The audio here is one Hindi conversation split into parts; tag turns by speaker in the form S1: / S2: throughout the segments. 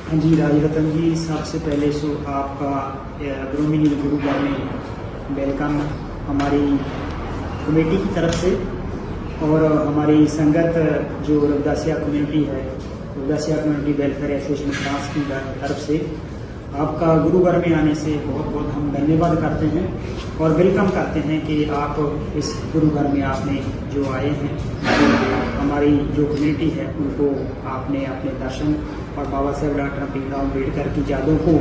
S1: हाँ जी, राजरतन जी, सबसे पहले सो आपका ग्रोमिंग गुरुद्वारा में वेलकम हमारी कमेटी की तरफ से और हमारी संगत जो रविदासिया कम्युनिटी है, Ravidassia community welfare association France की तरफ से आपका गुरुद्वारा में आने से बहुत बहुत हम धन्यवाद करते हैं और वेलकम करते हैं कि आप इस गुरुद्वारा में आपने जो आए हैं, हमारी जो कम्युनिटी है उनको आपने अपने दर्शन और बाबा साहेब डॉक्टर भीमराव अम्बेडकर की यादों को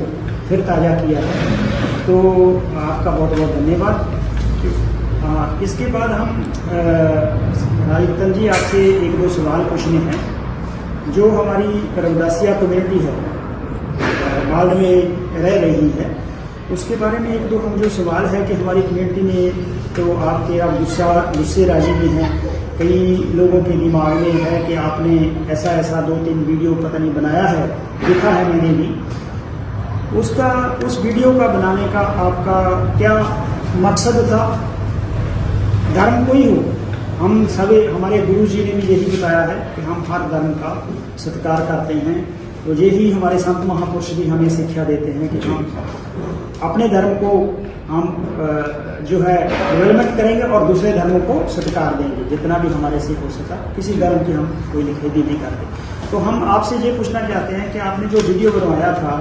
S1: फिर ताज़ा किया है, तो आपका बहुत बहुत धन्यवाद। इसके बाद हम राजरतन जी आपसे एक दो सवाल पूछने हैं। जो हमारी रविदासिया कम्युनिटी है माल्ड में रह रही है, उसके बारे में एक दो हम जो सवाल है कि हमारी कम्युनिटी में तो आपके आप गुस्से राजी भी हैं, कई लोगों के दिमाग में है कि आपने ऐसा ऐसा 2-3 वीडियो पता नहीं बनाया है, देखा है मैंने भी। उस वीडियो का बनाने का आपका क्या मकसद था? धर्म कोई हो, हम सभी, हमारे गुरु जी ने भी यही बताया है कि हम हर धर्म का सत्कार करते हैं, तो यही हमारे संत महापुरुष भी हमें शिक्षा देते हैं कि हम अपने धर्म को हम जो है डेवलपमेंट करेंगे और दूसरे धर्मों को सत्कार देंगे जितना भी हमारे से हो सका। किसी धर्म की हम कोई निखेधी नहीं करते। तो हम आपसे ये पूछना चाहते हैं कि आपने जो वीडियो बनवाया था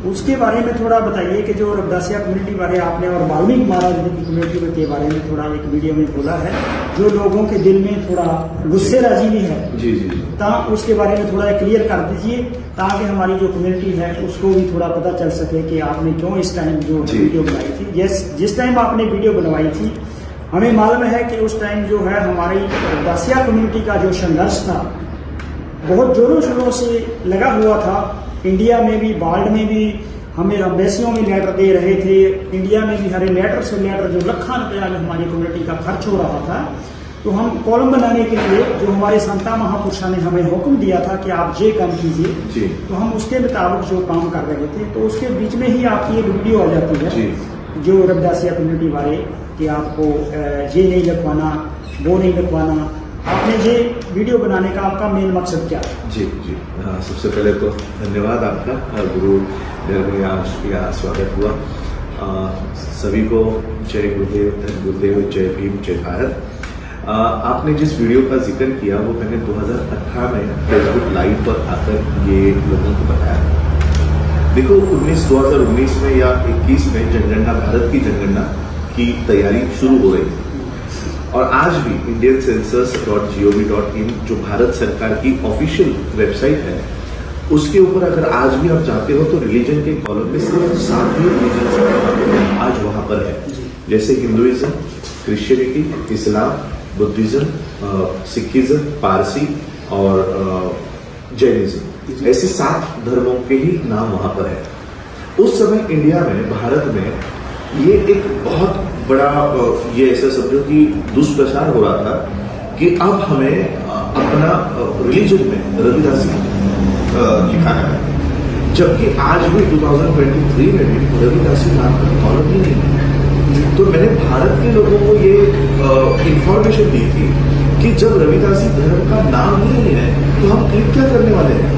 S1: उसके बारे में थोड़ा बताइए कि जो रविदासिया कम्युनिटी बारे आपने और वाल्मीकि महाराज की कम्युनिटी के बारे में थोड़ा एक वीडियो में बोला है, जो लोगों के दिल में थोड़ा गुस्से राजी भी है
S2: जी
S1: उसके बारे में थोड़ा क्लियर कर दीजिए ताकि हमारी जो कम्युनिटी है उसको भी थोड़ा पता चल सके कि आपने क्यों इस टाइम जो वीडियो बनाई थी। जिस टाइम आपने वीडियो बनवाई थी हमें मालूम है कि उस टाइम जो है हमारी रविदासिया कम्युनिटी का जो संघर्ष था बहुत जोरों शोरों से लगा हुआ था। इंडिया में भी, वर्ल्ड में भी हमें एम्बेसियों में लेटर दे रहे थे, इंडिया में भी हरे लेटर से लेटर जो लाखों रुपया में हमारी कम्युनिटी का खर्च हो रहा था। तो हम कॉलम बनाने के लिए जो हमारे संता महापुरुषों ने हमें हुक्म दिया था कि आप ये काम कीजिए, तो हम उसके मुताबिक जो काम कर रहे थे, तो उसके बीच में ही आपकी एक वीडियो आ जाती है जो रविदासिया कम्युनिटी वाले कि आपको ये नहीं लिखवाना, वो नहीं लिखवाना। आपने ये वीडियो बनाने का आपका मेन मकसद क्या है?
S2: जी हाँ, सबसे पहले तो धन्यवाद आपका, गुरु में यहाँ स्वागत हुआ। सभी को जय गुरुदेव, जय भीम, जय भारत। आपने जिस वीडियो का जिक्र किया वो मैंने 2018 में फेसबुक लाइव पर आकर ये लोगों को बताया। देखो 2019 में या 21 में जनगणना, भारत की जनगणना की तैयारी शुरू हो रही थी और आज भी इंडियन सेंसस.gov.in जो भारत सरकार की ऑफिशियल वेबसाइट है उसके ऊपर अगर आज भी आप जाते हो तो रिलीजन के कॉलम में सिर्फ 7 ही रिलीजन आज वहां पर है, जैसे हिंदुइज्म, क्रिश्चियनिटी, इस्लाम, बुद्धिज्म, सिखिज्म, पारसी और जैनिज्म, ऐसे 7 धर्मों के ही नाम वहां पर है। उस समय इंडिया में, भारत में ये एक बहुत बड़ा ये ऐसा समझो कि दुष्प्रचार हो रहा था कि अब हमें अपना रिलीजन में रविदासी लिखाना है, जबकि आज भी 2023 में भी रविदासी नाम का कॉलम ही नहीं है। तो मैंने भारत के लोगों को ये इंफॉर्मेशन दी थी कि जब रविदासी धर्म का नाम ही नहीं है तो हम क्या करने वाले हैं।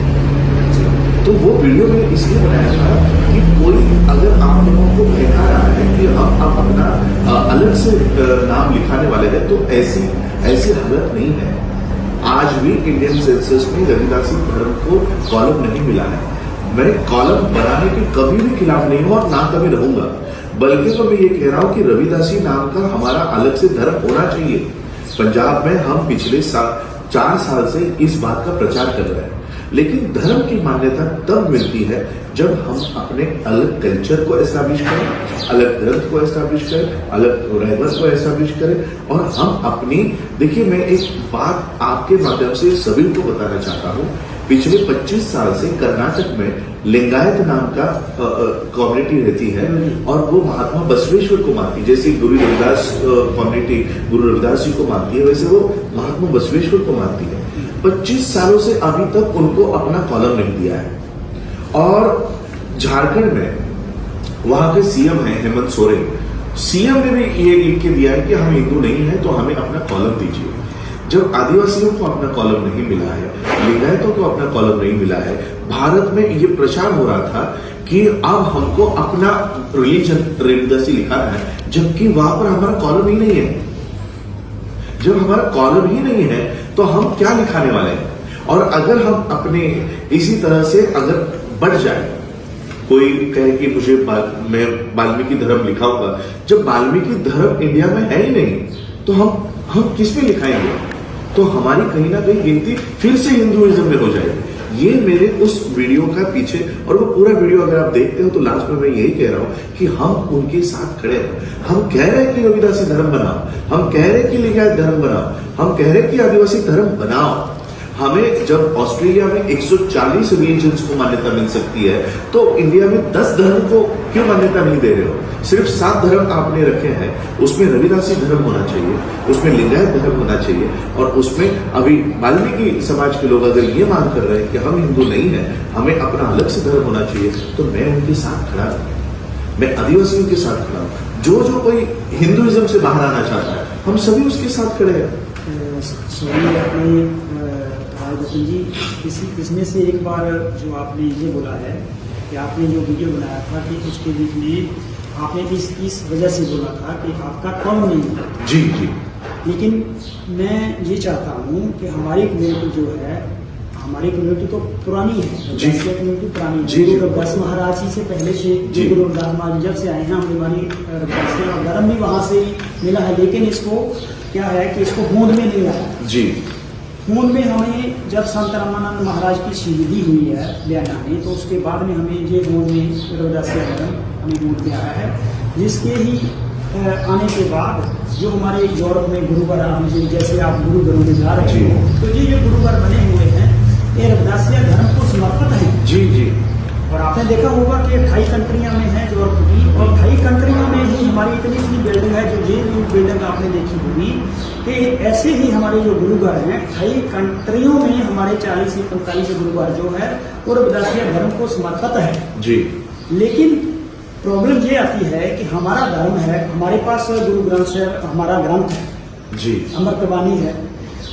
S2: तो वो वीडियो में इसलिए बनाया था कि कोई अगर आप लोगों को बहका रहा है कि आप अपना अलग से नाम लिखाने वाले हैं तो ऐसी हालत नहीं है। आज भी इंडियन सेंसस में रविदासी धर्म को कॉलम नहीं मिला है। मैं कॉलम बनाने के कभी भी खिलाफ नहीं हूं और ना कभी रहूंगा, बल्कि तो मैं ये कह रहा हूं कि रविदासी नाम का हमारा अलग से धर्म होना चाहिए। पंजाब में हम पिछले 4 साल से इस बात का प्रचार कर रहे हैं, लेकिन धर्म की मान्यता तब मिलती है जब हम अपने अलग कल्चर को एस्टैब्लिश करें, अलग ग्रंथ को एस्टैब्लिश करें, अलग रहमत को एस्टैब्लिश करें और हम अपनी, देखिए मैं एक बात आपके माध्यम से सभी को बताना चाहता हूं। पिछले 25 साल से कर्नाटक में लिंगायत नाम का कम्युनिटी रहती है और वो महात्मा बसवेश्वर को मानती है। जैसे गुरु रविदास कम्युनिटी गुरु रविदास जी को मानती है, वैसे वो महात्मा बसवेश्वर को मानती है। 25 सालों से अभी तक उनको अपना कॉलम नहीं दिया है। और झारखंड में वहां के सीएम हैं हेमंत सोरेन, सीएम ने भी ये लिख के दिया है कि हम हिंदू नहीं है तो हमें अपना कॉलम दीजिए। जब आदिवासियों को अपना कॉलम नहीं मिला है, लिंगायतों को अपना कॉलम नहीं मिला है, भारत में ये प्रचार हो रहा था कि अब हमको अपना रिलीजन रेवदासी लिखाना है, जबकि वहां पर हमारा कॉलम ही नहीं है। जब हमारा कॉलम ही नहीं है तो हम क्या लिखाने वाले हैं? और अगर हम अपने इसी तरह से अगर बढ़ जाए, कोई कहे कि मैं वाल्मीकि धर्म लिखाऊंगा, जब वाल्मीकि धर्म इंडिया में है ही नहीं तो हम किस पे लिखाएंगे? तो हमारी कहीं ना कहीं गिनती फिर से हिंदुइज्म में हो जाएगी। ये मेरे उस वीडियो का पीछे, और वो पूरा वीडियो अगर आप देखते हो तो लास्ट में मैं यही कह रहा हूं कि हम उनके साथ खड़े हैं। हम कह रहे हैं कि रविदासी धर्म बनाओ, हम कह रहे हैं कि लिंगायत धर्म बनाओ, हम कह रहे हैं कि आदिवासी धर्म बनाओ। हमें जब ऑस्ट्रेलिया में 140 रिलीजन्स को मान्यता मिल सकती है तो इंडिया में 10 धर्म को क्यों मान्यता नहीं दे रहे हो? सिर्फ 7 धर्म आपने रखे हैं, उसमें रविदासी धर्म होना चाहिए, उसमें लिंगायत धर्म होना चाहिए, और उसमें अभी वाल्मीकि समाज के लोग अगर ये मांग कर रहे हैं कि हम हिंदू नहीं है, हमें अपना अलग से धर्म होना चाहिए, तो मैं उनके साथ खड़ा हूं, मैं आदिवासियों के साथ खड़ा हूं। जो कोई हिंदुइज्म से बाहर आना चाहता है, हम सभी उसके साथ खड़े हैं।
S1: सॉरी आपने गोविंद जी, इसमें से एक बार जो आपने ये बोला है कि आपने जो वीडियो बनाया था कि उसके बीच में आपने इस वजह से बोला था कि आपका कौन नहीं है।
S2: जी जी।
S1: लेकिन मैं ये चाहता हूँ कि हमारी कम्युनिटी जो है, हमारी कम्युनिटी तो पुरानी है, कम्युनिटी पुरानी है। गुरु रविदास महाराज जी से पहले से, गुरु रविदास महाराज जब से आए हैं, हमारी रविदासी और धर्म भी वहाँ से मिला है। लेकिन इसको क्या है कि इसको होंद में नहीं आया
S2: जी।
S1: होंद में हमें जब संत रामानंद महाराज की शहीदी हुई है बयाना में, तो उसके बाद में हमें ये होंद में रविदासी धर्म हमें होंद में आया है। जिसके ही आने के बाद जो हमारे यूरोप में गुरुवर, जैसे आप गुरु घरों में जा रहे हो, तो ये जो गुरुवर बने हुए हैं ये रविदासिया धर्म को समर्पित हैं।
S2: जी जी।
S1: और आपने देखा होगा कि 28 कंट्रियां में है यूरोप की, और 28 कंट्रियों में ही हमारी इतनी बिल्डिंग है, जो ये बिल्डिंग आपने देखी होगी कि ऐसे ही हमारे जो गुरुघर हैं 28 कंट्रियों में हमारे 40 से 45 गुरुघर जो है वो रविदासिया धर्म को समर्पित है
S2: जी।
S1: लेकिन प्रॉब्लम ये आती है कि हमारा धर्म है, हमारे पास गुरु ग्रंथ है, हमारा ग्रंथ है
S2: जी,
S1: अमृतवाणी है,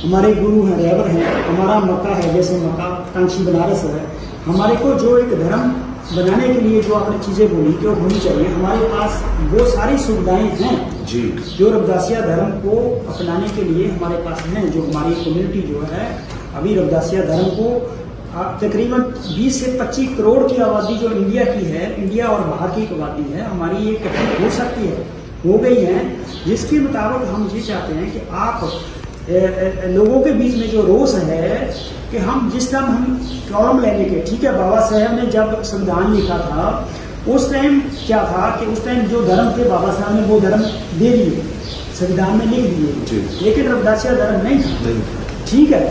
S1: हमारे गुरु हैं, रहबर हैं, हमारा मक्का है, जैसे मक्का कांची बनारस है। हमारे को जो एक धर्म बनाने के लिए जो आपने चीजें बोली कि वो होनी चाहिए, हमारे पास वो सारी सुविधाएं हैं
S2: जी,
S1: जो रविदासिया धर्म को अपनाने के लिए हमारे पास हैं। जो हमारी कम्युनिटी जो है अभी रविदासिया धर्म को तकरीबन 20 से 25 करोड़ की आबादी जो इंडिया की है, इंडिया और बाहर की आबादी है, हमारी ये इकट्ठी हो सकती है, हो गई है। जिसके मुताबिक हम ये चाहते हैं कि आप लोगों के बीच में जो रोष है कि हम जिस टाइम हम कॉलम लेने के, ठीक है, बाबा साहब ने जब संविधान लिखा था उस टाइम क्या था कि उस टाइम जो धर्म थे बाबा साहब ने वो धर्म दे दिए, संविधान में लिख दिए, लेकिन रविदासिया धर्म नहीं था। ठीक है,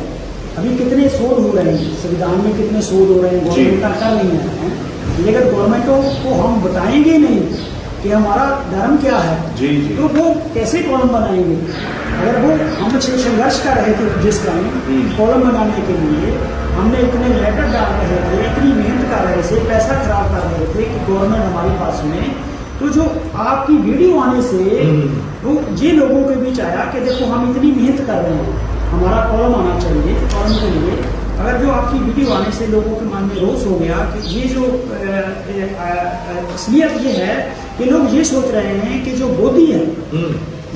S1: अभी कितने शोध हो रहे हैं संविधान में, कितने शोध हो रहे हैं, गवर्नमेंट का कर नहीं है, लेकिन गवर्नमेंटों को हम बताएंगे नहीं कि हमारा धर्म क्या है,
S2: जी, जी।
S1: तो वो कैसे कॉलम बनाएंगे? अगर वो हमसे संघर्ष कर रहे थे जिस टाइम कॉलम बनाने के लिए, हमने इतने लेटर डाल रहे थे, इतनी मेहनत कर रहे थे, पैसा खराब कर रहे थे कि गवर्नमेंट हमारे पास में, तो जो आपकी वीडियो आने से वो ये लोगों के बीच आया कि देखो हम इतनी मेहनत कर रहे हैं, हमारा कॉलम आना चाहिए, कॉलम के लिए अगर जो आपकी वीडियो आने से लोगों के मन में रोष हो गया कि ये जो असलियत ये है कि लोग ये सोच रहे हैं कि जो बोधी है,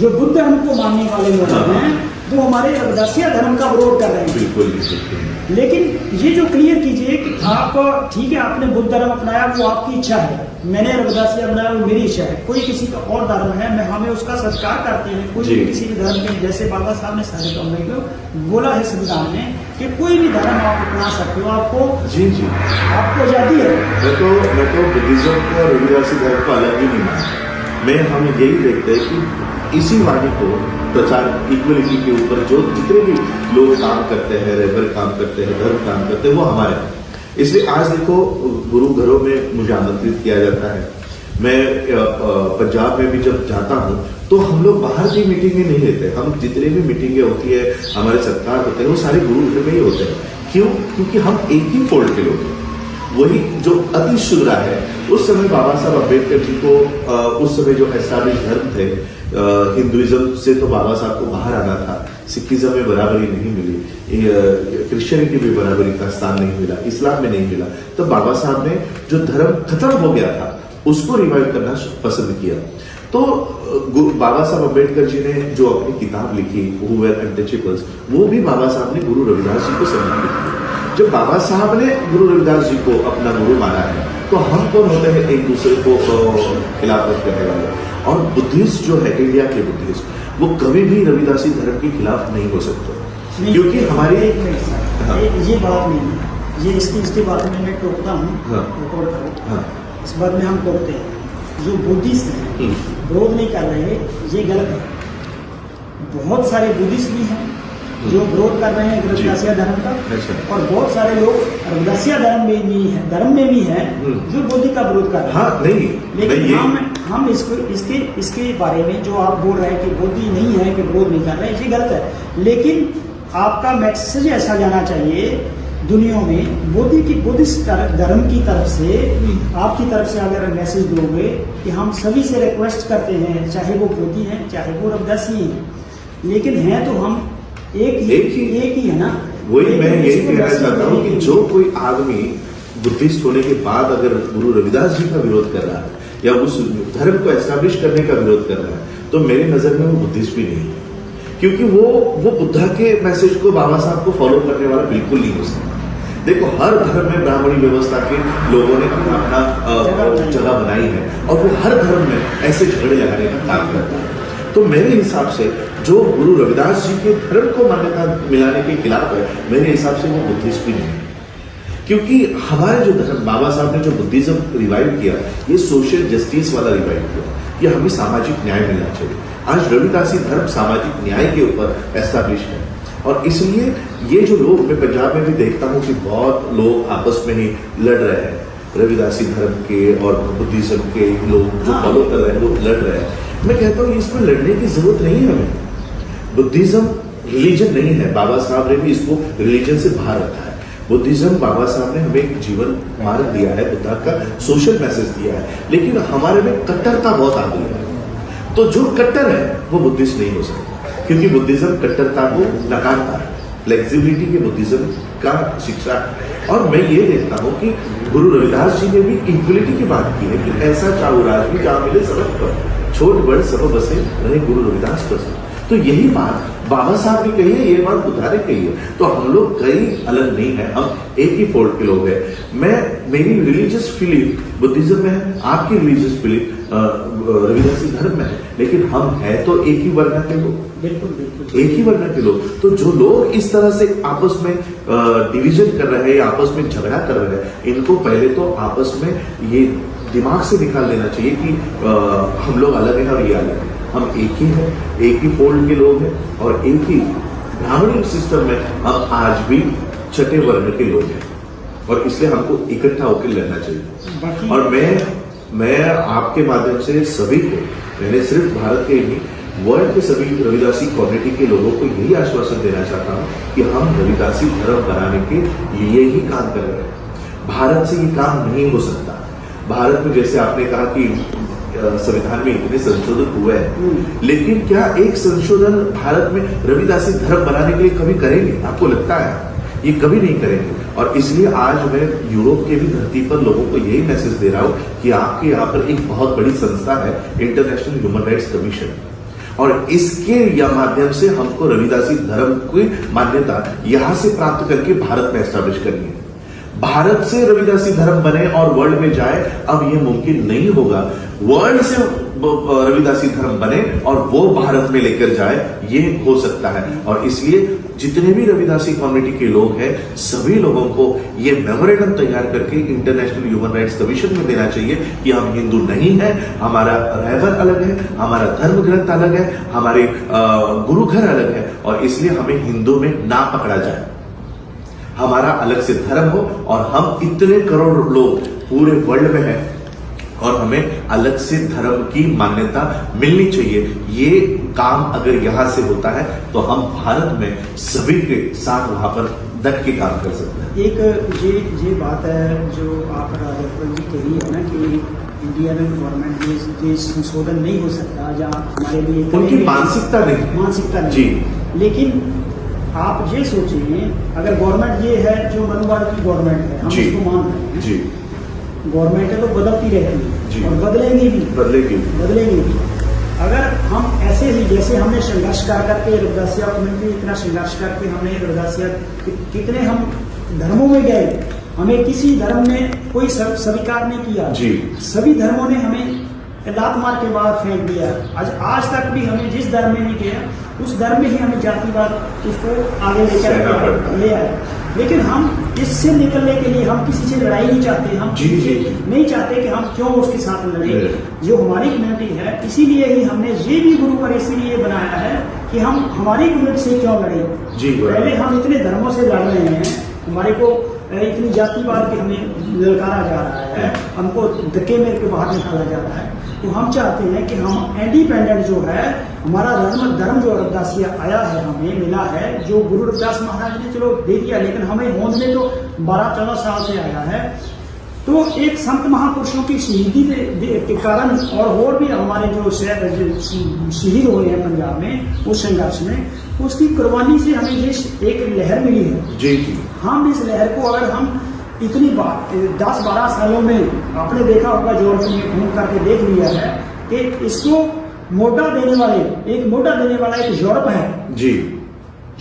S1: जो बुद्ध धर्म को मानने वाले लोग हैं, वो हमारे रविदासिया धर्म का विरोध कर रहे हैं।
S2: बिल्कुल।
S1: लेकिन ये जो क्लियर कीजिए कि आप, ठीक है, आपने बुद्ध धर्म अपनाया, वो आपकी इच्छा है, मैंने रविदासिया अपनाया, वो मेरी इच्छा है, कोई किसी का और धर्म है, मैं हमें उसका सत्कार करते हैं, कोई भी किसी भी धर्म के, जैसे बाबा साहब ने सारे कमरे को बोला है संविधान में कि कोई भी धर्म आप अपना सकते हो, आपको
S2: जी जी,
S1: आपको आजादी है।
S2: मैं तो बुद्धिज्म को और रविदासी धर्म को अलग ही नहीं मानता। हम यही देखते हैं कि इसी वाणी को प्रचार इक्वलिटी के ऊपर जो जितने भी लोग काम करते हैं, रेबर काम करते हैं, धर्म काम करते हैं, वो हमारे। इसलिए आज देखो गुरु घरों में मुझे आमंत्रित किया जाता है। मैं पंजाब में भी जब जाता हूँ तो हम लोग बाहर की मीटिंगें नहीं लेते, हम जितने भी मीटिंगें होती है, हमारे सत्कार होते हैं, वो सारे गुरु घर में ही होते हैं। क्यों? क्योंकि हम एक ही फोल्ड के लोग हैं। वही जो अति शुद्रा है, उस समय बाबा साहब अम्बेडकर जी को उस समय जो एस्टैब्लिश धर्म थे, हिंदुइज्म से तो बाबा साहब को बाहर आना था, सिखिज्म में बराबरी नहीं मिली, क्रिश्चियनिटी में बराबरी का स्थान नहीं मिला, इस्लाम में नहीं मिला, तो बाबा साहब ने जो धर्म खत्म हो गया था उसको रिवाइव करना पसंद किया। तो बाबा साहब अम्बेडकर जी ने जो अपनी किताब लिखी हु वर अनटचेबल्स, वो भी बाबा साहब ने गुरु रविदास जी को समर्पित की। जब बाबा साहब ने गुरु रविदास जी को अपना गुरु माना है, तो हम कौन होते हैं एक दूसरे को खिलाफत करने वाले? और बुद्धिस्ट जो है, इंडिया के बुद्धिस्ट, वो कभी भी रविदासी धर्म के खिलाफ नहीं हो सकते, क्योंकि हमारी
S1: ये बात नहीं, ये इसकी बात में मैं टोकता हूँ।
S2: हाँ।
S1: इस बात में हम टोकते हैं, जो बुद्धिस्ट हैं विरोध नहीं कर रहे, ये गलत है। बहुत सारे बुद्धिस्ट भी हैं जो विरोध कर रहे हैं रविदासिया धर्म का, और बहुत सारे लोग रविदासिया धर्म में भी हैं जो बोधि का विरोध कर रहे हैं।
S2: हाँ, नहीं,
S1: लेकिन हम इसके बारे में जो आप बोल रहे हैं कि बोधि नहीं है, कि विरोध नहीं कर रहे हैं, ये गलत है। लेकिन आपका मैसेज ऐसा जाना चाहिए दुनिया में, बुद्धिस्ट धर्म की तरफ से, आपकी तरफ से अगर मैसेज दोगे कि हम सभी से रिक्वेस्ट करते हैं, चाहे वो बोधि हैं चाहे वो रविदासी हैं, लेकिन हैं तो हम एक ही है ना।
S2: वही मैं यही कहना चाहता हूँ कि जो कोई आदमी बुद्धिस्ट होने के बाद अगर गुरु रविदास जी का विरोध कर रहा है या उस धर्म को एस्टैब्लिश करने का विरोध कर रहा है, तो मेरी नजर में वो बुद्धिस्ट भी नहीं है, क्योंकि वो बुद्धा के मैसेज को, बाबा साहब को फॉलो करने वाला बिल्कुल नहीं हो सकता। देखो, हर धर्म में ब्राह्मणी व्यवस्था के लोगों ने अपना जगह बनाई है, और वो हर धर्म में ऐसे झगड़े लगाने का काम करता है। तो मेरे हिसाब से जो गुरु रविदास जी के धर्म को मान्यता मिलाने के खिलाफ है, मेरे हिसाब से वो बुद्धिस्ट भी नहीं है, क्योंकि हमारे जो धर्म, बाबा साहब ने जो बुद्धिज्म रिवाइव किया, ये सोशल जस्टिस वाला रिवाइव किया, ये हमें सामाजिक न्याय मिलना चाहिए। आज रविदासी धर्म सामाजिक न्याय के ऊपर एस्टैब्लिश है, और इसलिए ये जो लोग, मैं पंजाब में भी देखता हूँ कि बहुत लोग आपस में ही लड़ रहे हैं, रविदासी धर्म के और बुद्धिज्म के लोग जो फॉलो कर रहे हैं वो लड़ रहे हैं। मैं कहता हूँ इसमें लड़ने की जरूरत नहीं है हमें। बुद्धिज्म रिलीजन नहीं है, बाबा साहब ने भी इसको रिलीजन से बाहर रखा है। बुद्धिज्म, बाबा साहब ने हमें एक जीवन मार्ग दिया है, बुद्धा का सोशल मैसेज दिया है, लेकिन हमारे में कट्टरता बहुत आ गई है। तो जो कट्टर है वो बुद्धिस्ट नहीं हो सकता, क्योंकि बुद्धिज्म कट्टरता को नकारता है, फ्लेक्सिबिलिटी के बुद्धिज्म का शिक्षा है। और मैं ये देखता हूँ कि गुरु रविदास जी ने भी इक्वलिटी की बात की है कि ऐसा चाहू राज भी जहाँ मिले सबक पर, छोट बड़ सब बसे रहे गुरु रविदास पर। तो यही बात बाबा साहब ने कही है, ये बात बुद्धा ने कही है। तो हम लोग कई अलग नहीं है, हम एक ही फोल्ड के लोग हैं। मेरी रिलीजियस बिलीफ बुद्धिज्म में है, आपकी रिलीजियस बिलीफ रविदासी धर्म में है, लेकिन हम है तो एक ही वर्ण के लोग, बिल्कुल एक ही वर्ण के लोग। तो जो लोग इस तरह से आपस में डिवीजन कर रहे हैं, आपस में झगड़ा कर रहे हैं, इनको पहले तो आपस में ये दिमाग से निकाल लेना चाहिए कि हम लोग अलग हैं और ये अलग है। हम एक ही हैं, एक ही फोल्ड के लोग हैं, और एक ही ब्राह्मणी सिस्टम में हम आज भी छठे वर्ण के लोग हैं, और इसलिए हमको इकट्ठा होकर लड़ना चाहिए। और मैं आपके माध्यम से सभी को, मैंने सिर्फ भारत के नहीं, वर्ल्ड के सभी रविदासी कम्युनिटी के लोगों को यही आश्वासन देना चाहता हूँ कि हम रविदासी धर्म बनाने के लिए ही काम कर रहे हैं। भारत से ये काम नहीं हो सकता। भारत में जैसे आपने कहा कि संविधान में इतने संशोधन हुए हैं, लेकिन क्या एक संशोधन भारत में रविदासी धर्म बनाने के लिए कभी करेंगे? आपको लगता है ये कभी नहीं करेंगे। और इसलिए आज मैं यूरोप के भी धरती पर लोगों को यही मैसेज दे रहा हूं कि आपके यहाँ पर एक बहुत बड़ी संस्था है, इंटरनेशनल ह्यूमन राइट्स कमीशन, और इसके माध्यम से हमको रविदासी धर्म की मान्यता यहाँ से प्राप्त करके भारत में एस्टैब्लिश करनी है। भारत से रविदासी धर्म बने और वर्ल्ड में जाए, अब ये मुमकिन नहीं होगा। वर्ल्ड से रविदासी धर्म बने और वो भारत में लेकर जाए, ये हो सकता है। और इसलिए जितने भी रविदासी कम्युनिटी के लोग हैं, सभी लोगों को ये मेमोरेंडम तैयार करके इंटरनेशनल ह्यूमन राइट्स कमीशन में देना चाहिए कि हम हिंदू नहीं है, हमारा रहबर अलग है, हमारा धर्म ग्रंथ अलग है, हमारे गुरु घर अलग है, और इसलिए हमें हिंदू में ना पकड़ा जाए। हमारा अलग से धर्म हो, और हम इतने करोड़ लोग पूरे वर्ल्ड में हैं, और हमें अलग से धर्म की मान्यता मिलनी चाहिए। ये काम अगर यहां से होता है तो हम भारत में सभी के साथ वहां पर डट के काम कर सकते हैं।
S1: एक ये बात है जो आप राजस्थान जी कह रही है ना कि इंडिया में गवर्नमेंट में ये संशोधन नहीं हो सकता, जहाँ हमारे लिए
S2: उनकी मानसिकता नहीं
S1: जी। लेकिन आप ये सोचिए, अगर गवर्नमेंट ये है जो मनुवाद की गवर्नमेंट है, हम इसको मान रहे हैं जी, गवर्नमेंट है तो बदलती रहती है और बदलेंगी भी। अगर हम ऐसे ही जैसे हमने संघर्ष कर करके रविदासिया कम्युनिटी इतना संघर्ष करके हमने रविदासिया कितने हम धर्मों में गए, हमें किसी धर्म ने कोई स्वीकार नहीं किया जी। सभी धर्मों ने हमें लात मार के बाहर फेंक दिया। आज तक भी हमें जिस धर्म में नहीं गया उस धर्म में ही हमें जातिवाद उसको आगे लेकर ले आए। लेकिन हम इससे निकलने के लिए हम किसी से लड़ाई नहीं चाहते, हम नहीं चाहते कि हम क्यों उसके साथ लड़े। जो हमारी कम्युनिटी है इसीलिए ही हमने ये भी गुरु पर इसीलिए बनाया है कि हम हमारी कम्युनिटी से क्यों लड़े। पहले हम इतने धर्मों से लड़ रहे हैं, हमारे को इतनी जातिवाद के हमें ललकारा जा रहा है, हमको धक्के मेरे के बाहर निकाला जा रहा है। तो हम चाहते हैं कि हम इंडिपेंडेंट जो है हमारा धर्म जो रविदासिया आया है, हमें मिला है, जो गुरु रविदास महाराज ने चलो दे दिया, लेकिन हमें होंद में तो 12-14 साल से आया है। तो एक संत महापुरुषों की शहीदी के कारण और भी हमारे जो शहीद हुए हैं पंजाब में उस संघर्ष में, उसकी कुर्बानी से हमें ये एक लहर मिली है जी। हम इस लहर को अगर हम इतनी बार 10-12 सालों में आपने देखा होगा, यूरोप में घूम करके देख लिया है कि इसको मोटा देने वाला एक यूरोप है जी।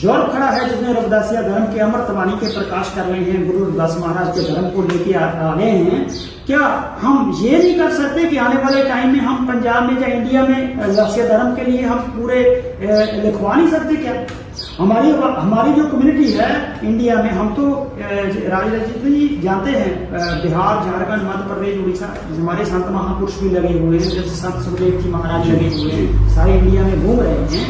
S1: यूरोप खड़ा है जिसने रविदासिया धर्म के अमृतवाणी के प्रकाश कर रहे हैं, गुरु रविदास महाराज के धर्म को लेके आ गए हैं। क्या हम ये नहीं कर सकते कि आने वाले टाइम में हम पंजाब में या इंडिया में रविदासिया धर्म के लिए हम पूरे लिखवा नहीं सकते? क्या हमारी जो कम्युनिटी है इंडिया में, हम तो राजनीति जानते हैं, बिहार, झारखंड, मध्य प्रदेश, उड़ीसा, हमारे संत महापुरुष भी लगे हुए हैं, जैसे संत सुखदेव जी महाराज लगे हुए हैं, सारे इंडिया में घूम रहे हैं।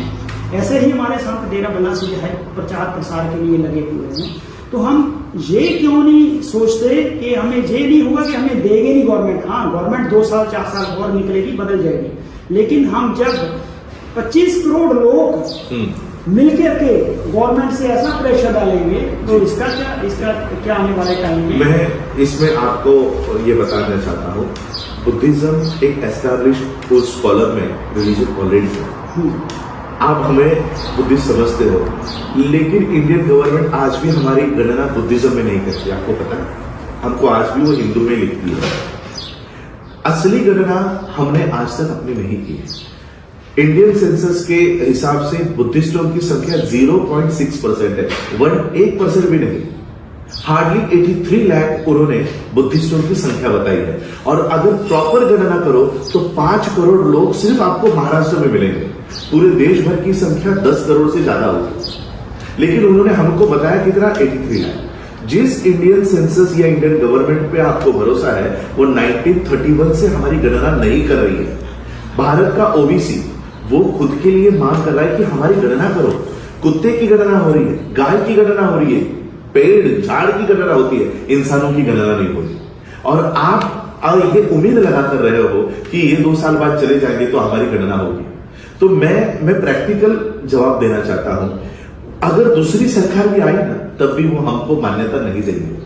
S1: ऐसे ही हमारे संत डेरा बल्ला सिंह है प्रचार प्रसार के लिए लगे हुए हैं। तो हम ये क्यों नहीं सोचते कि हमें ये नहीं होगा कि हमें देगी नहीं गवर्नमेंट। हाँ, गवर्नमेंट 2 साल 4 साल और निकलेगी, बदल जाएगी, लेकिन हम जब 25 करोड़ लोग मिलकर के गवर्नमेंट से ऐसा प्रेशर डालेंगे तो इसका क्या आने वाले टाइम में।
S2: मैं इसमें आपको ये बताना चाहता हूँ, बुद्धिज्म एक एस्टैब्लिश्ड स्कॉलर में रिलीजन ऑलरेडी है। आप हमें बुद्धिस्ट समझते हो, लेकिन इंडियन गवर्नमेंट आज भी हमारी गणना बुद्धिज्म में नहीं करती। आपको पता है, हमको आज भी वो हिंदू में लिखती है। असली गणना हमने आज तक अपनी नहीं की। इंडियन सेंसस के हिसाब से बुद्धिस्टों की संख्या 0.6% है, 1% भी नहीं। हार्डली 83 लाख उन्होंने बुद्धिस्टों की संख्या बताई है। और अगर प्रॉपर गणना करो तो 5 करोड़ लोग सिर्फ आपको महाराष्ट्र में मिलेंगे। पूरे देश भर की संख्या 10 करोड़ से ज्यादा होगी, लेकिन उन्होंने हमको बताया कितना, 83 लाख। जिस इंडियन सेंसस या इंडियन गवर्नमेंट पे आपको भरोसा है वो 1931 से हमारी गणना नहीं कर रही है। भारत का ओबीसी वो खुद के लिए मांग कर रहा है कि हमारी गणना करो। कुत्ते की गणना हो रही है, गाय की गणना हो रही है, पेड़ झाड़ की गणना होती है, इंसानों की गणना नहीं होती। और आप ये उम्मीद लगा कर रहे हो कि ये 2 साल बाद चले जाएंगे तो हमारी गणना होगी। तो मैं प्रैक्टिकल जवाब देना चाहता हूं, अगर दूसरी सरकार भी आई ना तब भी वो हमको मान्यता नहीं देंगे।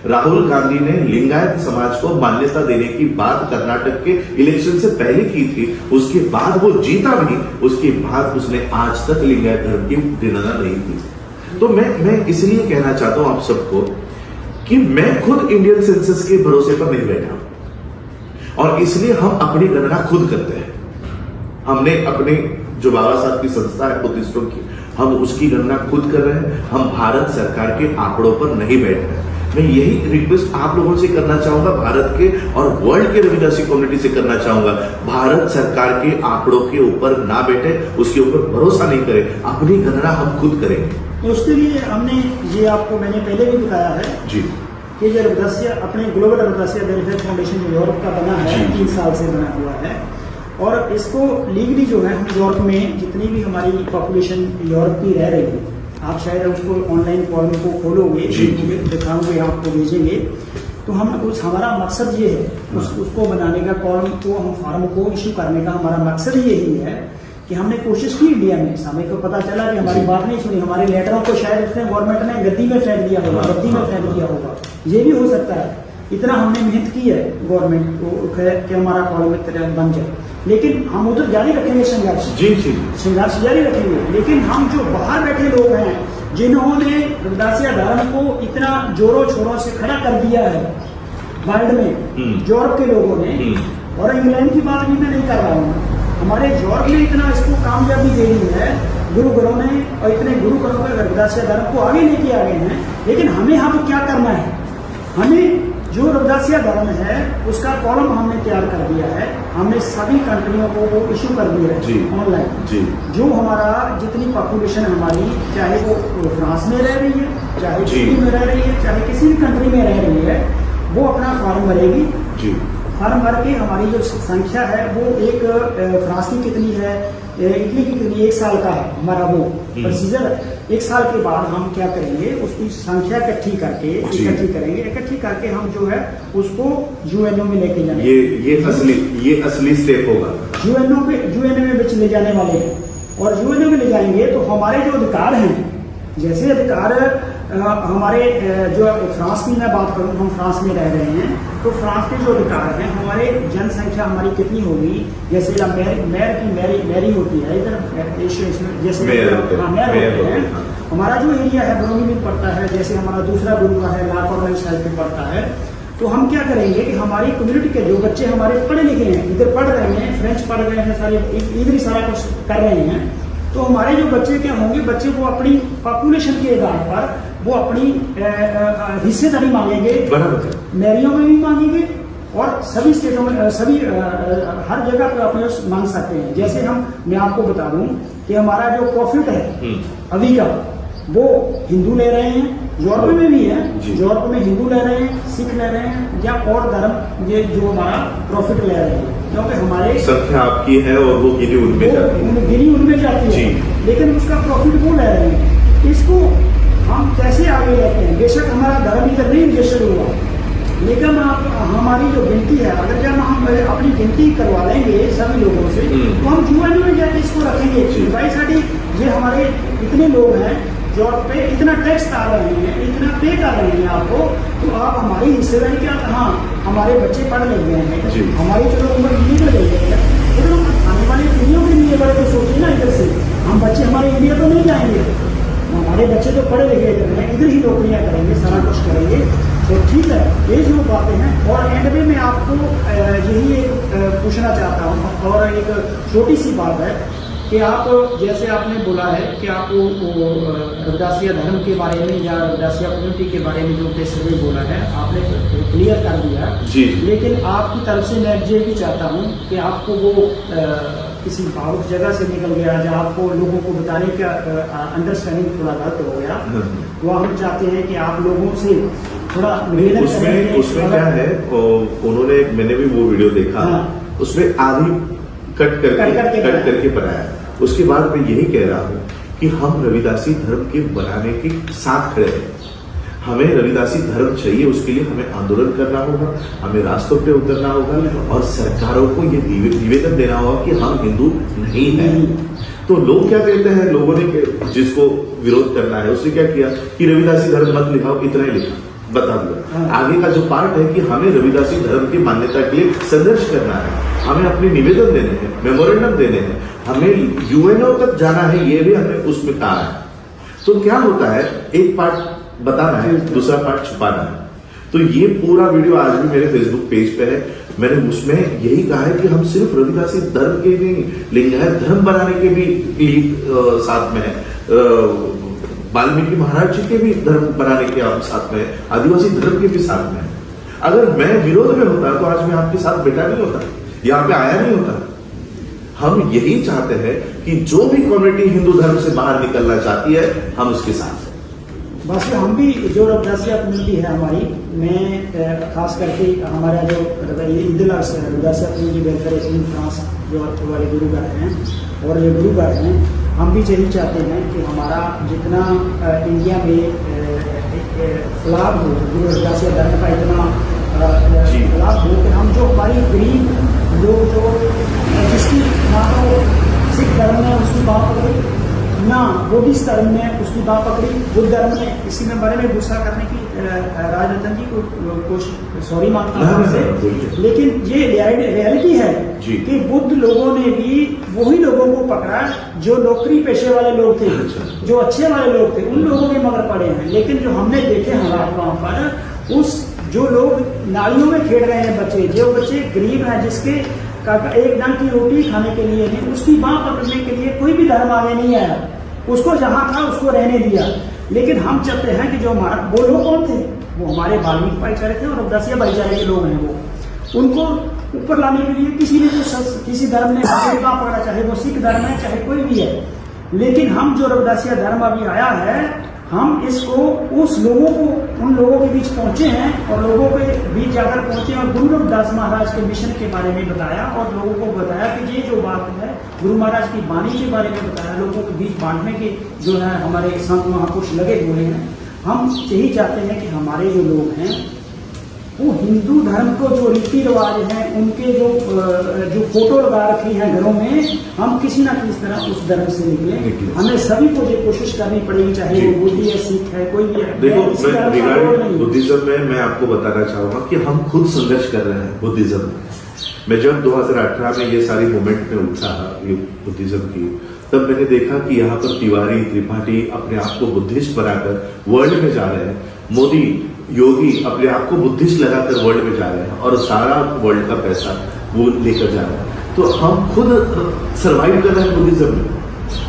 S2: राहुल गांधी ने लिंगायत समाज को मान्यता देने की बात कर्नाटक के इलेक्शन से पहले की थी, उसके बाद वो जीता भी, उसके बाद उसने आज तक लिंगायत धर्म की गणना नहीं की। तो मैं इसलिए कहना चाहता हूं आप सबको कि मैं खुद इंडियन सेंसस के भरोसे पर नहीं बैठा और इसलिए हम अपनी गणना खुद करते हैं। हमने अपने जो बाबा साहब की संस्था है बुद्धिस्टों की, हम उसकी गणना खुद कर रहे हैं। हम भारत सरकार के आंकड़ों पर नहीं बैठ रहे। मैं यही रिक्वेस्ट आप लोगों से करना चाहूंगा, भारत के और वर्ल्ड के रविदासी कम्युनिटी से करना चाहूंगा, भारत सरकार के आंकड़ों के ऊपर ना बैठे, उसके ऊपर भरोसा नहीं करें, अपनी गणना हम खुद करेंगे।
S1: तो उसके लिए हमने ये आपको मैंने पहले भी बताया है
S2: जी
S1: कि जो रविदासिया अपने ग्लोबल रविदासिया वेलफेयर फाउंडेशन जो यूरोप का बना है, 3 साल से बना हुआ है, और इसको लीगली जो है हम यूरोप में जितनी भी हमारी पॉपुलेशन यूरोप की रह रही है, आप शायद उसको ऑनलाइन फॉर्म को खोलोगे, दिखाओगे, आपको भेजेंगे, तो हम हमारा मकसद ये है उसको बनाने का, फॉर्म को हम फार्म को इशू करने का हमारा मकसद यही है कि हमने कोशिश की इंडिया में, समय को पता चला कि हमारी बात नहीं सुनी, हमारे लेटरों को शायद उसने गवर्नमेंट ने गद्दी में फेंक दिया होगा, गद्दी में फेंक दिया होगा, ये भी हो सकता है। इतना हमने मेहनत की है गवर्नमेंट को कि हमारा कॉलेज बन जाए, लेकिन हम उधर जारी रखेंगे संघर्ष, संघर्ष जारी रखेंगे। लेकिन हम जो बाहर बैठे लोग हैं जिन्होंने रविदासिया धर्म को इतना जोरों शोरों से खड़ा कर दिया है वर्ल्ड में, यूरोप के लोगों ने, और इंग्लैंड की बात भी मैं नहीं कर रहा हूँ, हमारे यूरोप ने इतना इसको कामयाबी दे दी है गुरुकुलों ने, और इतने गुरुकुलों के रविदासिया धर्म को आगे लेके आ गए हैं। लेकिन हमें अब क्या करना है, हमें जो रविदासिया धर्म है उसका कॉलम हमने तैयार कर दिया है, हमने सभी कंट्रियों को वो इशू कर दिया है ऑनलाइन। जो हमारा जितनी पॉपुलेशन हमारी, चाहे वो फ्रांस में रह रही है, चाहे इटली में रह रही है, चाहे किसी भी कंट्री में रह रही है, वो अपना फॉर्म भरेगी। फॉर्म भर के हमारी जो संख्या है वो एक फ्रांस की कितनी है, इटली की कितनी, 1 साल का है हमारा वो प्रोसीजर। 1 साल के बाद हम क्या करेंगे, उसकी संख्या इकट्ठी करके हम जो है उसको यूएनओ में लेके जाएंगे।
S2: ये असली स्टेप होगा।
S1: यूएनओ में ले जाने वाले हैं, और यूएनओ में ले जाएंगे तो हमारे जो अधिकार हैं, जैसे अधिकार हमारे जो फ्रांस की मैं बात करूं, हम फ्रांस में रह रहे हैं, तो फ्रांस के जो अधिकार हैं, हमारे जनसंख्या हमारी कितनी होगी, जैसे मेयर की मैरी होती है इधर, जैसे मेयर होते हैं, हमारा जो एरिया है ब्रोमिली पड़ता है, जैसे हमारा दूसरा गुरु का है लाकॉर्नल साइड पे पड़ता है। तो हम क्या करेंगे कि हमारी कम्युनिटी के जो बच्चे हमारे पढ़े लिखे हैं, इधर पढ़ रहे हैं, फ्रेंच पढ़ रहे हैं, सारे इधर ही सारा कुछ कर रहे हैं, तो हमारे जो बच्चे क्या होंगे, बच्चे वो अपनी पॉपुलेशन के आधार पर वो अपनी हिस्सेदारी मांगेंगे, मैरियों में भी मांगेंगे, और सभी स्टेटों में, सभी हर जगह पर अपने मांग सकते हैं। जैसे मैं आपको बता दूं कि हमारा जो प्रॉफिट है अभी का, वो हिंदू ले रहे हैं, यूरोप में भी है, यूरोप में हिंदू ले रहे हैं, सिख ले रहे हैं, या और धर्म, ये जो हमारा प्रॉफिट ले रहे हैं, क्योंकि हमारे
S2: संख्या आपकी है और वो गिनी उनमें जाती है,
S1: लेकिन उसका प्रॉफिट वो ले रहे हैं। इसको हम कैसे आगे लेते हैं, बेशक हमारा धर्म इधर नहीं रजिस्टर हुआ, लेकिन हमारी जो गिनती है, अगर जब हम अपनी गिनती करवा लेंगे सभी लोगों से, तो हम यूएनओ में जाके इसको रखेंगे भाई साड़ी, ये हमारे इतने लोग हैं जो पे इतना टैक्स डाल रहे हैं, इतना पे कर रहे हैं आपको, तो आप हमारी हिस्सेदारी क्या, हाँ हमारे बच्चे पढ़ ले गए हैं, हमारी चलो उम्र निकल गई है, लेकिन आने वाली पीढ़ियों के लिए बड़े तो सोचिए ना, इधर से हम बच्चे हमारे इंडिया तो नहीं जाएंगे, हमारे बच्चे तो पढ़े लिखे हैं, इधर ही नौकरियां करेंगे, सारा कुछ करेंगे। तो ठीक है, ये जो बातें हैं। और एंड में मैं आपको यही एक पूछना चाहता हूँ, और एक छोटी सी बात है कि आप, जैसे आपने बोला है कि आप रविदासिया धर्म के बारे में या रविदासिया कम्युनिटी के बारे में जो सर्वे बोला है, आपने क्लियर कर दिया जी। लेकिन आपकी तरफ से मैं ये भी चाहता हूँ कि आपको वो किसी भावुक जगह से निकल गया, जहाँ आपको लोगों को बताने का अंडरस्टैंडिंग थोड़ा गलत हो गया, वो हम चाहते हैं कि आप लोगों से थोड़ा निवेदन करें।
S2: उसमें क्या है, उन्होंने, मैंने भी वो वीडियो देखा, उसमें आधी कट करके बनाया। उसके बाद मैं यही कह रहा हूँ कि हम रविदासी धर्म के बनाने के साथ खड़े हैं। हमें रविदासी धर्म चाहिए, उसके लिए हमें आंदोलन करना होगा, हमें रास्तों पे उतरना होगा, और सरकारों को ये निवेदन देना होगा कि हम हिंदू नहीं हैं। तो लोग क्या कहते हैं, लोगों ने जिसको विरोध करना है उसने क्या किया कि रविदासी धर्म मत लिखाओ, इतना ही लिखा, बता दिया। आगे का जो पार्ट है कि हमें रविदासी धर्म की मान्यता के लिए संघर्ष करना है, हमें अपने निवेदन देने हैं, मेमोरेंडम देने हैं, हमें यूएनओ तक जाना है, ये भी हमें उसमें कहा है। तो क्या होता है, एक पार्ट बताना है, दूसरा पार्ट छुपाना है। तो ये पूरा वीडियो आज भी मेरे फेसबुक पेज पे है। मैंने उसमें यही कहा है कि हम सिर्फ रविदासी धर्म के नहीं, लिंगायत धर्म बनाने के भी साथ में है, वाल्मीकि महाराज जी के भी धर्म बनाने के आप साथ में, आदिवासी धर्म के भी साथ में। अगर मैं विरोध में होता तो आज मैं आपके साथ बैठा नहीं होता, यहाँ पे आया नहीं होता। हम यही चाहते हैं कि जो भी कम्युनिटी हिंदू धर्म से बाहर निकलना चाहती है, हम उसके साथ हैं।
S1: बस हम भी जो रविदासिया कम्युनिटी है हमारी, मैं खास करके हमारा जो Ravidassia community welfare in France जो हमारे गुरुद्वार हैं और ये गुरुद्वार हैं, हम भी यही चाहते हैं कि हमारा जितना इंडिया में फैलाव हो, जो रविदासिया धर्म का इतना फैलाव हो, कि हम जो हमारी गरीब लोग जो जिसकी ना तो सिख धर्म ने उसकी बात पकड़ी, ना बुद्धिस्ट धर्म ने उसकी बात पकड़ी, बुद्ध धर्म ने इसी में बारे में गुस्सा करने की राजरतन जी को कोशिश, सॉरी मांगता हूँ आपसे, लेकिन ये रियलिटी है कि बुद्ध लोगों ने भी वही लोगों को पकड़ा जो नौकरी पेशे वाले लोग थे, जो अच्छे वाले लोग थे, उन लोगों के मगर पड़े हैं। लेकिन जो हमने देखे हालात वहाँ पर, उस जो लोग नालियों में खेल रहे हैं बच्चे, जो बच्चे गरीब हैं, जिसके एक डंग की रोटी खाने के लिए नहीं, उसकी बाँ पकड़ने के लिए कोई भी धर्म आगे नहीं आया, उसको जहाँ था उसको रहने दिया। लेकिन हम चाहते हैं कि जो हमारा, वो लोग कौन थे, वो हमारे वाल्मीकि भाईचारे थे और रविदासिया भाईचारे के लोग हैं, वो उनको ऊपर लाने के लिए किसी ने किसी धर्म ने बाँ पकड़ा, चाहे वो सिख धर्म है चाहे कोई भी है। लेकिन हम जो रविदासिया धर्म अभी आया है, हम इसको उस लोगों को, उन लोगों के बीच पहुंचे हैं और लोगों के बीच जाकर पहुंचे और गुरु रविदास महाराज के मिशन के बारे में बताया और लोगों को बताया कि ये जो बात है गुरु महाराज की वाणी के बारे में बताया, लोगों के बीच बांटने के जो है हमारे संत महापुरुष लगे हुए हैं। हम यही चाहते हैं कि हमारे जो लोग हैं वो हिंदू धर्म को जो रीति रिवाज हैं, उनके जो फोटो लगा रखी हैं घरों में, हम किसी ना किसी तरह उस धर्म से निकले। हमें सभी को ये कोशिश करनी पड़ेगी, चाहे वो बुद्धि है, सिख है, कोई भी है।
S2: देखो, मैं रिगार्डिंग बुद्धिज्म में मैं आपको बताना चाहूंगा कि हम खुद संघर्ष कर रहे हैं बुद्धिज्म में। मैं जब 2018 में ये सारी मूवमेंट में उठा ये बुद्धिज्म की, तब मैंने देखा कि यहाँ पर तिवारी त्रिपाठी अपने आप को बुद्धिस्ट बनाकर वर्ल्ड में जा रहे हैं, मोदी योगी अपने आप को बुद्धिस्ट लगाकर वर्ल्ड में जा रहे हैं और सारा वर्ल्ड का पैसा वो लेकर जा रहे हैं। तो हम खुद सरवाइव कर रहे हैं बुद्धिज्म में।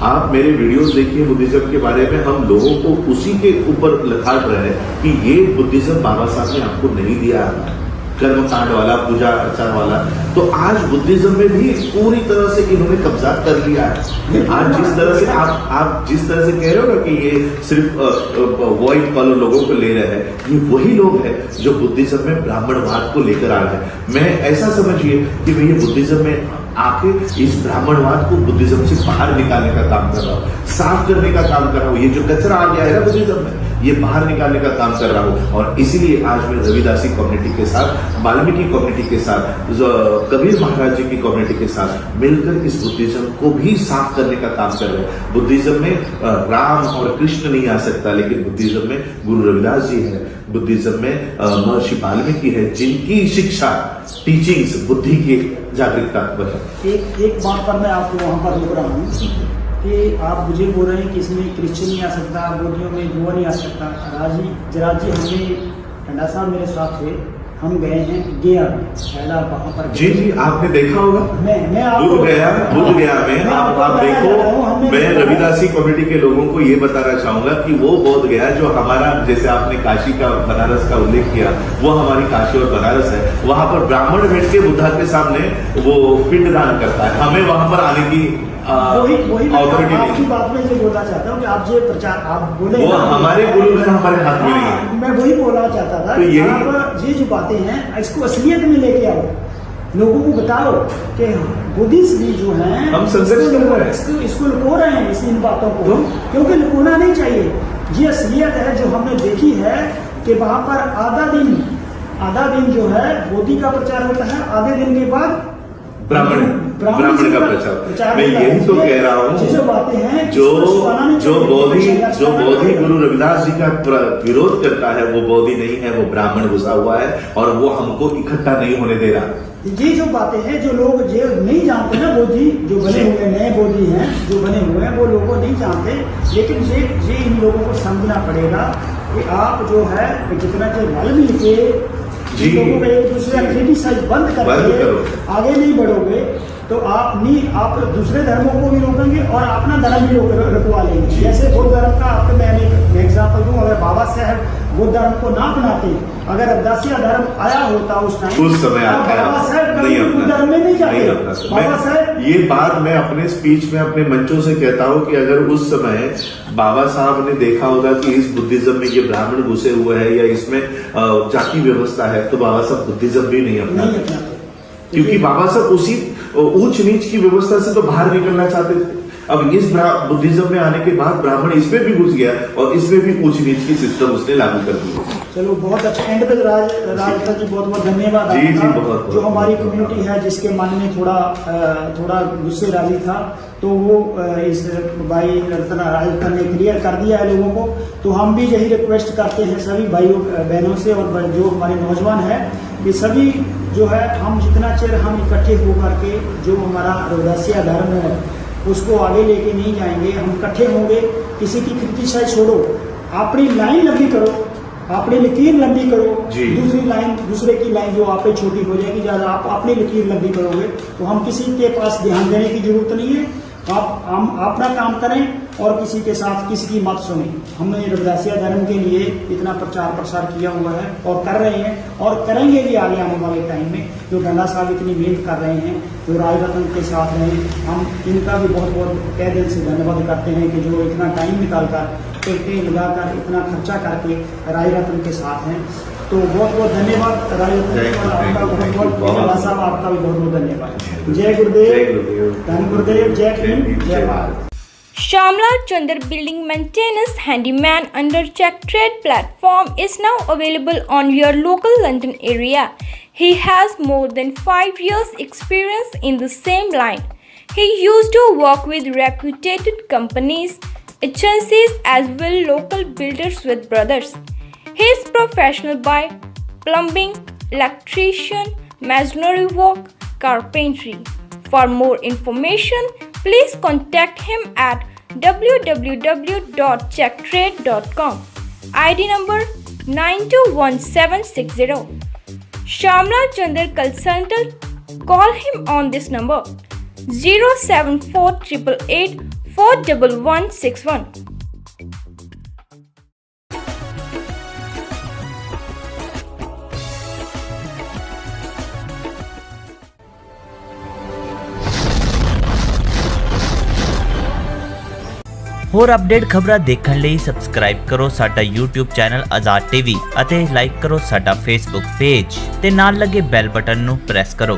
S2: आप मेरे वीडियोस देखिए बुद्धिज्म के बारे में, हम लोगों को उसी के ऊपर लखाट रहे हैं कि ये बुद्धिज्म बाबा साहब ने आपको नहीं दिया, कर्म कांड वाला, पूजा अर्चना वाला। तो आज बुद्धिज्म में भी पूरी तरह से इन्होंने कब्जा कर लिया है। आज जिस तरह से आप जिस तरह से कह रहे हो ना कि ये सिर्फ व्हाइट कॉलर लोगों को ले रहे हैं, ये वही लोग हैं जो बुद्धिज्म में ब्राह्मणवाद को लेकर आ रहे हैं। मैं ऐसा समझिए कि मैं ये बुद्धिज्म में आके इस ब्राह्मणवाद को बुद्धिज्म से बाहर निकालने का काम कर रहा हूँ, साफ करने का काम कर रहा हूँ। ये जो कचरा आ गया है ना बुद्धिज्म में, ये बाहर निकालने का काम कर रहा हूँ। और इसीलिए आज मैं रविदासी कम्युनिटी के साथ, वाल्मीकि कम्युनिटी के साथ, कबीर महाराज जी की कम्युनिटी के साथ मिलकर इस बुद्धिज्म को भी साफ करने का काम कर रहे हैं। बुद्धिज्म में राम और कृष्ण नहीं आ सकता, लेकिन बुद्धिज्म में गुरु रविदास जी है, बुद्धिज्म में महर्षि वाल्मीकि है, जिनकी शिक्षा, टीचिंग्स बुद्धि की जागृतता पर है।
S1: एक बात पर मैं आपको वहां पर रोक रहा हूँ कि आप मुझे बोल रहे हैं कि इसमें क्रिश्चियन नहीं आ सकता, बौद्धियों में युवा नहीं आ सकता। जरा जी हमें ठंडा साहब मेरे साथ थे, हम गए हैं गया में, पहला वहाँ पर
S2: जी आपने देखा होगा,
S1: मैं
S2: बुद्ध गया में आप देखो। मैं रविदासी कम्युनिटी के लोगों को ये बताना चाहूंगा कि वो बोध गया जो हमारा, जैसे आपने काशी का बनारस का उल्लेख किया, वो हमारी काशी और बनारस है। वहां पर ब्राह्मण बैठ के बुद्धा के सामने वो पिंडदान करता है, हमें वहां पर आने की
S1: वही आपकी बात में ये बोलना चाहता हूँ कि आप जो प्रचार आप बोले,
S2: वो हमारे गुरु है, हमारे हाथ में नहीं है।
S1: मैं वही बोलना चाहता था
S2: तो
S1: कि आप ये जो बातें हैं इसको असलियत में लेके आओ, लोगों को बताओ कि बुद्धिस्ट भी जो हैं
S2: हम
S1: इसको लुको रहे हैं, इन बातों को, क्योंकि लुकोना नहीं चाहिए। ये असलियत है जो हमने देखी है कि वहां पर आधा दिन जो है मोदी का प्रचार होता है, आधे दिन के बाद
S2: ब्राह्मण का प्रचार। मैं यही तो कह रहा हूँ,
S1: जो बातें हैं
S2: जो बोधि गुरु रविदास जी का विरोध करता है, वो बोधि नहीं है, वो ब्राह्मण घुसा हुआ है और वो हमको इकट्ठा नहीं होने दे रहा।
S1: ये जो बातें हैं, जो लोग जो नहीं जानते ना, बोधि जो बने हुए नए बोधि हैं जो बने हुए हैं, वो लोगों को नहीं जानते। लेकिन ये इन लोगों को समझना पड़ेगा कि आप जो है जितना जो वाल्मीकि लोगों का एक दूसरे का क्रिटिसाइज बंद करके आगे नहीं बढ़ोगे तो आप दूसरे धर्मों को भी रोकेंगे और अपना धर्म भी रुकवा लेंगे। जैसे बुद्ध धर्म का आपको मैं एग्जाम्पल दूं, अगर बाबा साहब बुद्ध धर्म को ना अपनाते, अगर रविदासिया धर्म आया होता उस टाइम,
S2: उस समय
S1: बाबा साहब बुद्ध धर्म में नहीं जाते। बाबा साहब,
S2: ये बात मैं अपने स्पीच में अपने मंचों से कहता हूँ कि अगर उस समय बाबा साहब ने देखा होगा कि इस बुद्धिज्म में ये ब्राह्मण घुसे हुए हैं या इसमें जाति व्यवस्था है, तो बाबा साहब बुद्धिज्म भी नहीं अपनाते, क्योंकि बाबा साहब उसी ऊंच नीच की व्यवस्था से तो बाहर निकलना चाहते थे। अब इस बुद्धिज्म में आने के बाद ब्राह्मण इसमें भी घुस गया और इसमें भी ऊंच नीच की सिस्टम उसने लागू कर दी।
S1: चलो बहुत अच्छा। एंड पे राजदत्ता जी बहुत बहुत धन्यवाद
S2: जी,
S1: आपका।
S2: जी, बहुत
S1: जो हमारी कम्युनिटी है जिसके मन में थोड़ा गुस्से राजी था, तो वो इस भाई राजदत्ता ने क्लियर कर दिया है लोगों को। तो हम भी यही रिक्वेस्ट करते हैं सभी भाइयों बहनों से और जो हमारे नौजवान हैं कि सभी जो है हम जितना चेर हम इकट्ठे होकर के जो हमारा रविदासिया धर्म है उसको आगे लेके नहीं जाएंगे, हम इकट्ठे होंगे। किसी की क्रिटिसाइज छोड़ो, अपनी लाइन लंबी करो, अपनी लकीर लंबी करो, दूसरे की लाइन जो आप पे छोटी हो जाएगी, ज्यादा आप अपनी लकीर लंबी करोगे तो हम किसी के पास ध्यान देने की जरूरत नहीं है। हम अपना काम करें और किसी के साथ किसी की मत सुने। हमने रविदासिया धर्म के लिए इतना प्रचार प्रसार किया हुआ है और कर रहे हैं और करेंगे भी आगे आने वाले टाइम में। जो डंडा साहब इतनी मेहनत कर रहे हैं, जो राजरत्न के साथ रहे, हम इनका भी बहुत बहुत तहे दिल से धन्यवाद करते हैं कि जो इतना टाइम निकाल कर टिकटें लगाकर इतना खर्चा करके राजरत्न के साथ हैं। तो बहुत बहुत धन्यवाद राजरत्न और आपका बहुत बहुत साहब आपका भी बहुत बहुत धन्यवाद। जय गुरुदेव, धन गुरुदेव, जय भीम, जय Bharat.
S3: Shamla Chandar Building Maintenance Handyman under Check Trade platform is now available on your local London area. He has more than 5 years experience in the same line. He used to work with reputed companies, agencies as well local builders with brothers. He is professional by plumbing, electrician, masonry work, carpentry. For more information, please contact him at www.checktrade.com. ID number 921760. Shamla Chandar Consultant. Call him on this number 07488 41161.
S4: ਹੋਰ ਅਪਡੇਟ ਖਬਰਾਂ ਦੇਖਣ ਲਈ ਸਬਸਕ੍ਰਾਈਬ ਕਰੋ ਸਾਡਾ YouTube ਚੈਨਲ ਆਜ਼ਾਦ ਟੀਵੀ ਅਤੇ ਲਾਈਕ ਕਰੋ ਸਾਡਾ Facebook ਪੇਜ ਤੇ ਨਾਲ ਲੱਗੇ ਬੈਲ ਬਟਨ ਨੂੰ ਪ੍ਰੈਸ ਕਰੋ।